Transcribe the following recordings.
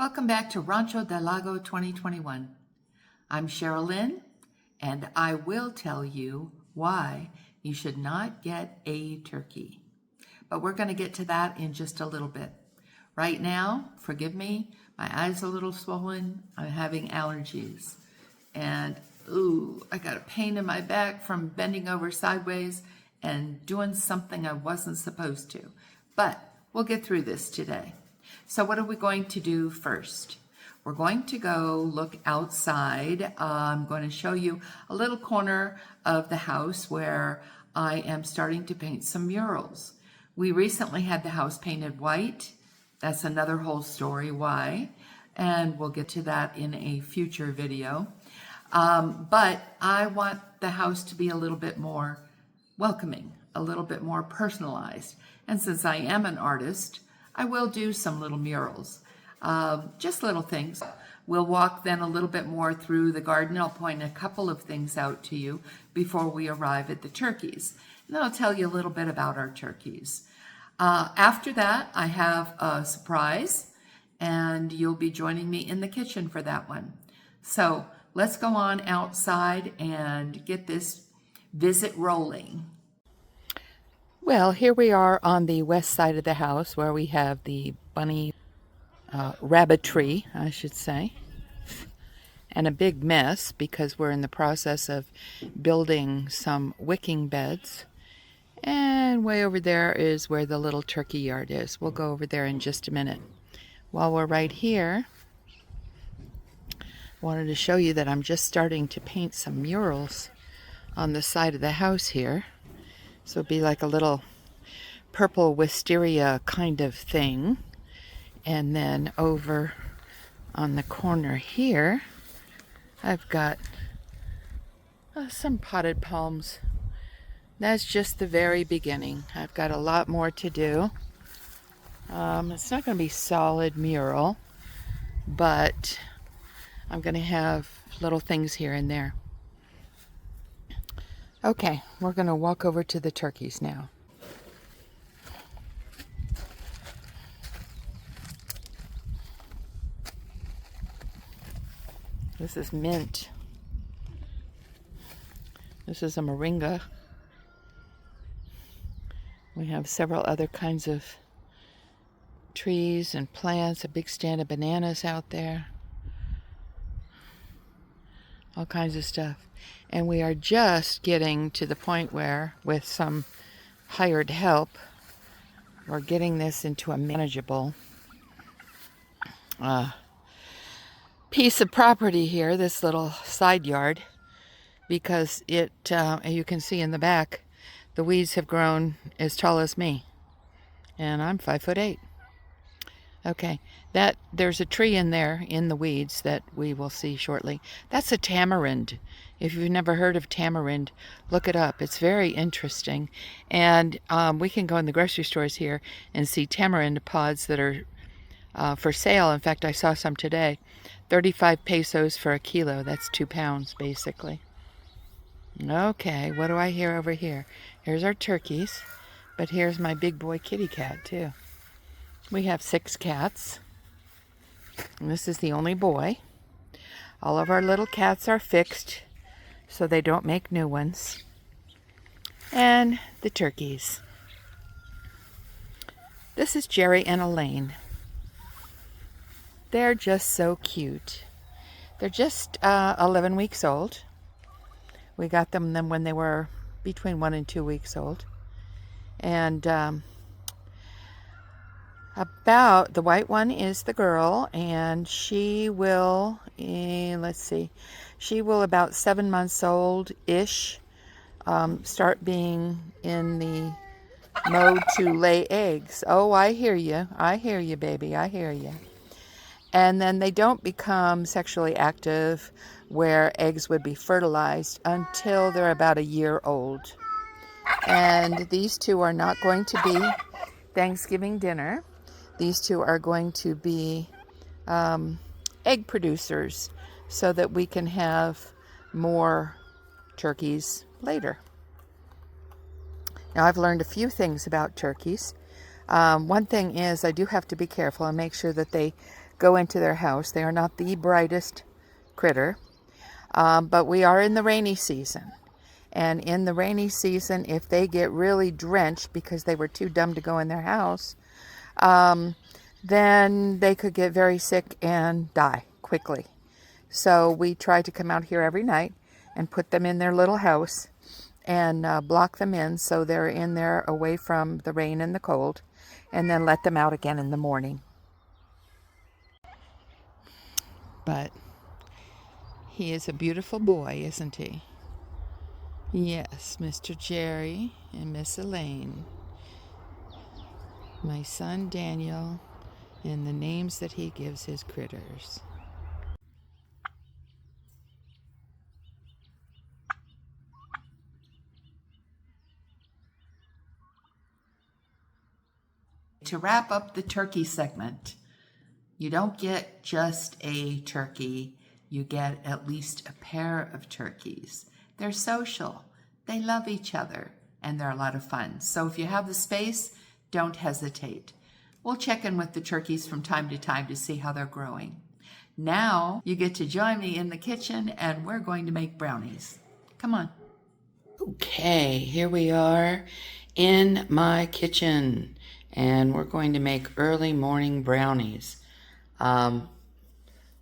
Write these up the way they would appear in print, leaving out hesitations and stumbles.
Welcome back to Rancho del Lago 2021. I'm CheryLynn, and I will tell you why you should not get a turkey. But we're going to get to that in just a little bit. Right now, forgive me, my eyes are a little swollen. I'm having allergies. And I got a pain in my back from bending over sideways and doing something I wasn't supposed to. But we'll get through this today. So what are we going to do first? We're going to go look outside. I'm going to show you a little corner of the house where I am starting to paint some murals. We recently had the house painted white. That's another whole story why, and we'll get to that in a future video. But I want the house to be a little bit more welcoming, a little bit more personalized. And since I am an artist, I will do some little murals, just little things. We'll walk then a little bit more through the garden. I'll point a couple of things out to you before we arrive at the turkeys. And then I'll tell you a little bit about our turkeys. After that, I have a surprise, and you'll be joining me in the kitchen for that one. So let's go on outside and get this visit rolling. Well, here we are on the west side of the house where we have the bunny rabbitry, I should say, and a big mess because we're in the process of building some wicking beds. And way over there is where the little turkey yard is. We'll go over there in just a minute. While we're right here, I wanted to show you that I'm just starting to paint some murals on the side of the house here. So it'd be like a little purple wisteria kind of thing. And then over on the corner here, I've got some potted palms. That's just the very beginning. I've got a lot more to do. It's not going to be solid mural, but I'm going to have little things here and there. Okay, we're going to walk over to the turkeys now. This is mint. This is a moringa. We have several other kinds of trees and plants, a big stand of bananas out there. All kinds of stuff. And we are just getting to the point where, with some hired help, we're getting this into a manageable piece of property here, this little side yard, because it, you can see in the back, the weeds have grown as tall as me, and I'm 5'8". Okay, there's a tree in there in the weeds that we will see shortly. That's a tamarind. If you've never heard of tamarind, look it up. It's very interesting. And we can go in the grocery stores here and see tamarind pods that are for sale. In fact, I saw some today. 35 pesos for a kilo. That's 2 pounds, basically. Okay, what do I hear over here? Here's our turkeys, but here's my big boy kitty cat, too. We have 6 cats, and this is the only boy. All of our little cats are fixed, so they don't make new ones. And the turkeys. This is Jerry and Elaine. They're just so cute. They're just 11 weeks old. We got them when they were between 1 and 2 weeks old. And about the white one is the girl, and she will, she will about 7 months old-ish start being in the mode to lay eggs. Oh, I hear you. I hear you, baby. I hear you. And then they don't become sexually active where eggs would be fertilized until they're about a year old. And these two are not going to be Thanksgiving dinner. These two are going to be egg producers so that we can have more turkeys later. Now, I've learned a few things about turkeys. One thing is I do have to be careful and make sure that they go into their house. They are not the brightest critter, but we are in the rainy season. And in the rainy season, if they get really drenched because they were too dumb to go in their house, then they could get very sick and die quickly. So we try to come out here every night and put them in their little house and block them in so they're in there away from the rain and the cold, and then let them out again in the morning. But he is a beautiful boy, isn't he? Yes, Mr. Jerry and Miss Elaine. My son Daniel, and the names that he gives his critters. To wrap up the turkey segment, you don't get just a turkey, you get at least a pair of turkeys. They're social, they love each other, and they're a lot of fun. So if you have the space, don't hesitate. We'll check in with the turkeys from time to time to see how they're growing. Now you get to join me in the kitchen and we're going to make brownies. Come on. Okay, here we are in my kitchen and we're going to make early morning brownies.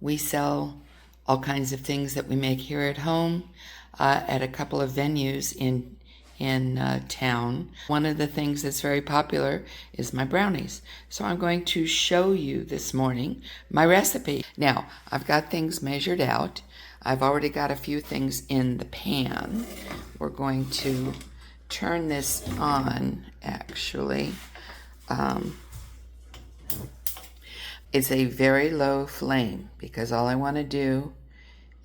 We sell all kinds of things that we make here at home at a couple of venues in town. One of the things that's very popular is my brownies. So I'm going to show you this morning my recipe. Now, I've got things measured out. I've already got a few things in the pan. We're going to turn this on, actually. It's a very low flame because all I want to do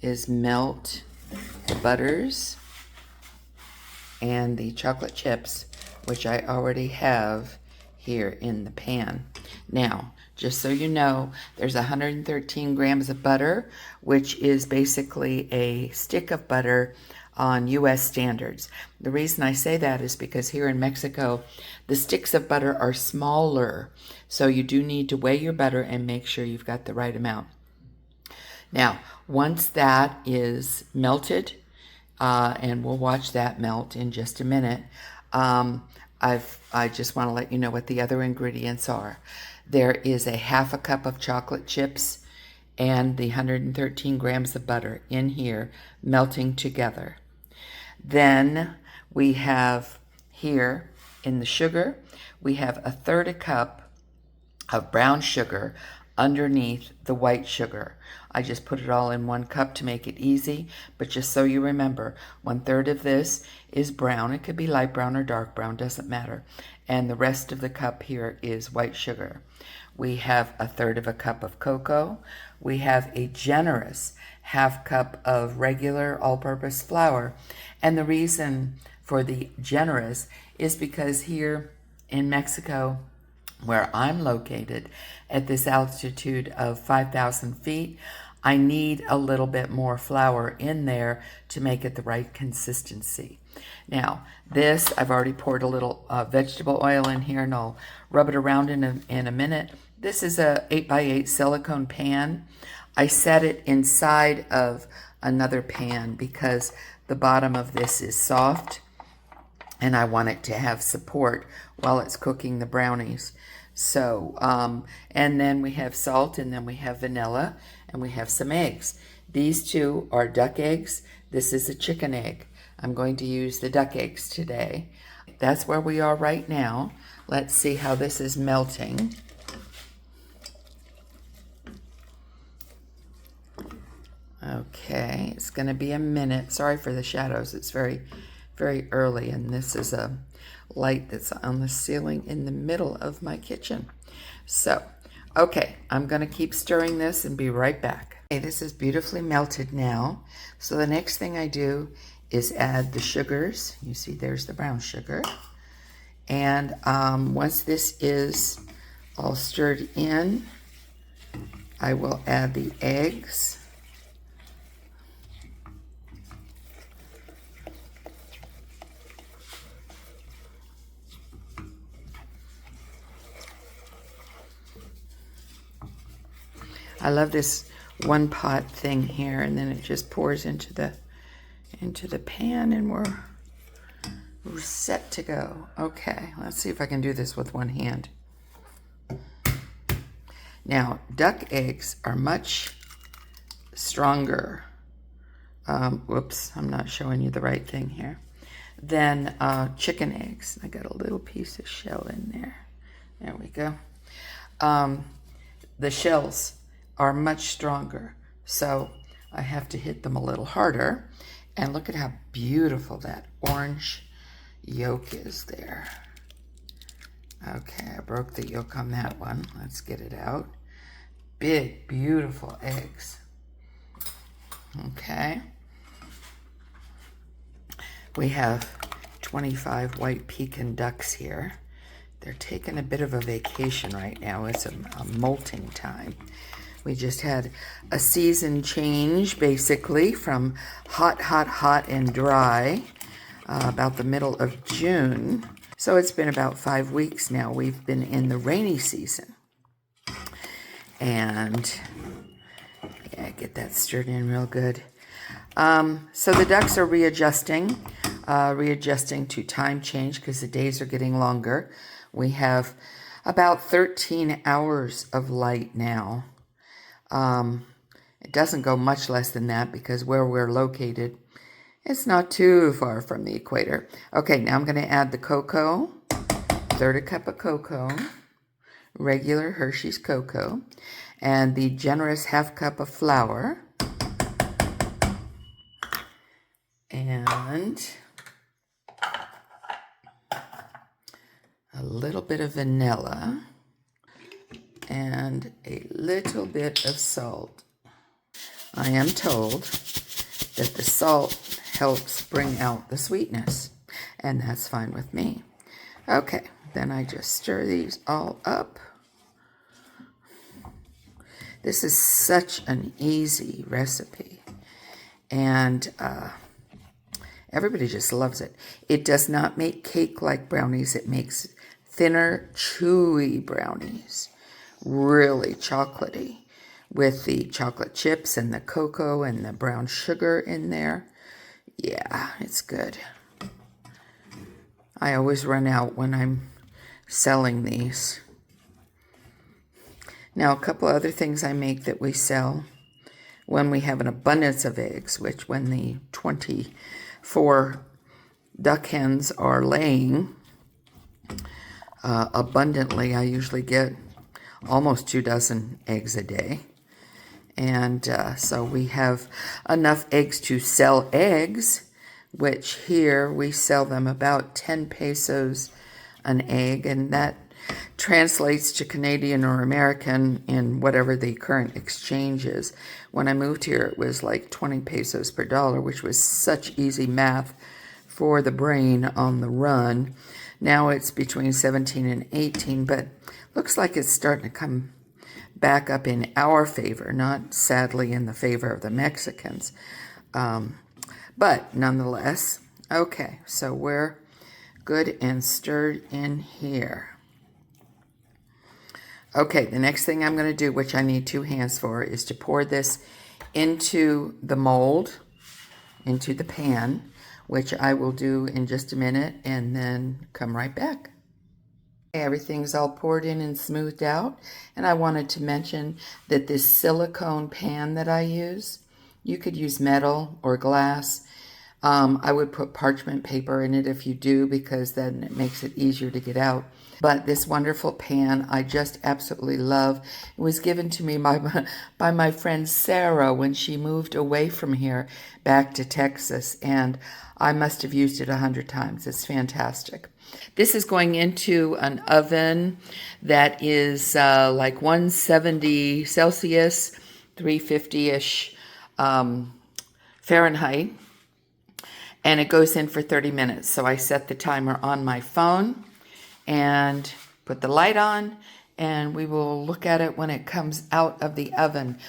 is melt the butters and the chocolate chips, which I already have here in the pan. Now, just so you know, there's 113 grams of butter, which is basically a stick of butter on U.S. standards. The reason I say that is because here in Mexico, the sticks of butter are smaller, so you do need to weigh your butter and make sure you've got the right amount. Now, once that is melted, and we'll watch that melt in just a minute, I just want to let you know what the other ingredients are. There is a half a cup of chocolate chips and the 113 grams of butter in here melting together. Then we have here in the sugar, we have 1/3 cup of brown sugar underneath the white sugar. I just put it all in 1 cup to make it easy, but just so you remember, 1/3 of this is brown. It could be light brown or dark brown, doesn't matter. And the rest of the cup here is white sugar. We have 1/3 cup of cocoa. We have a generous 1/2 cup of regular all-purpose flour. And the reason for the generous is because here in Mexico, where I'm located at this altitude of 5,000 feet, I need a little bit more flour in there to make it the right consistency. Now, this, I've already poured a little vegetable oil in here, and I'll rub it around in a minute. This is a 8x8 silicone pan. I set it inside of another pan because the bottom of this is soft, and I want it to have support while it's cooking the brownies. So, and then we have salt, and then we have vanilla, and we have some eggs. These two are duck eggs. This is a chicken egg. I'm going to use the duck eggs today. That's where we are right now. Let's see how this is melting. Okay, it's going to be a minute. Sorry for the shadows. It's very, very early, and this is a light that's on the ceiling in the middle of my kitchen. So, okay, I'm going to keep stirring this and be right back. Okay, this is beautifully melted now. So the next thing I do is add the sugars. You see there's the brown sugar. And once this is all stirred in, I will add the eggs. I love this one pot thing here, and then it just pours into the pan, and we're set to go. Okay, let's see if I can do this with one hand. Now, duck eggs are much stronger. Whoops, I'm not showing you the right thing here. Than chicken eggs. I got a little piece of shell in there. There we go. The shells are much stronger, so I have to hit them a little harder. And look at how beautiful that orange yolk is there. Okay, I broke the yolk on that one. Let's get it out. Big, beautiful eggs. Okay. We have 25 white Pekin ducks here. They're taking a bit of a vacation right now. It's a molting time. We just had a season change, basically, from hot, hot, hot and dry about the middle of June. So it's been about 5 weeks now. We've been in the rainy season. And yeah, get that stirred in real good. So the ducks are readjusting to time change because the days are getting longer. We have about 13 hours of light now. It doesn't go much less than that because where we're located, it's not too far from the equator. Okay, now I'm going to add the cocoa, 1/3 cup of cocoa, regular Hershey's cocoa, and the generous 1/2 cup of flour, and a little bit of vanilla, and a little bit of salt. I am told that the salt helps bring out the sweetness, and that's fine with me. Okay, then I just stir these all up. This is such an easy recipe, and everybody just loves it. It does not make cake like brownies. It makes thinner, chewy brownies, really chocolatey, with the chocolate chips and the cocoa and the brown sugar in there. Yeah, it's good. I always run out when I'm selling these. Now, a couple other things I make that we sell when we have an abundance of eggs, which when the 24 duck hens are laying abundantly, I usually get almost 2 dozen eggs a day. And so we have enough eggs to sell eggs, which here we sell them about 10 pesos an egg, and that translates to Canadian or American in whatever the current exchange is. When I moved here, it was like 20 pesos per dollar, which was such easy math for the brain on the run. Now it's between 17 and 18, but looks like it's starting to come back up in our favor, not sadly in the favor of the Mexicans. But nonetheless, okay, so we're good and stirred in here. Okay, the next thing I'm going to do, which I need 2 hands for, is to pour this into the mold, into the pan, which I will do in just a minute and then come right back. Everything's all poured in and smoothed out, and I wanted to mention that this silicone pan that I use, you could use metal or glass. I would put parchment paper in it if you do, because then it makes it easier to get out. But this wonderful pan I just absolutely love. It was given to me by my friend Sarah when she moved away from here back to Texas, and I must have used it 100 times. It's fantastic. This is going into an oven that is like 170 Celsius, 350-ish Fahrenheit, and it goes in for 30 minutes. So I set the timer on my phone and put the light on, and we will look at it when it comes out of the oven.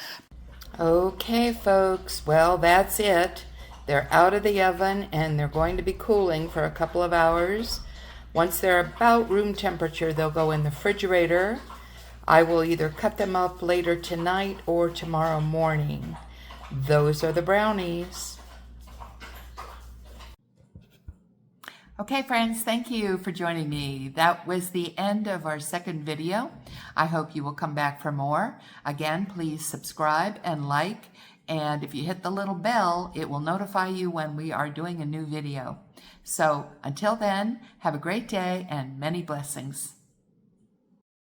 Okay, folks, well, that's it. They're out of the oven, and they're going to be cooling for a couple of hours. Once they're about room temperature, they'll go in the refrigerator. I will either cut them up later tonight or tomorrow morning. Those are the brownies. Okay, friends, thank you for joining me. That was the end of our second video. I hope you will come back for more. Again, please subscribe and like, and if you hit the little bell, it will notify you when we are doing a new video. So until then, have a great day and many blessings.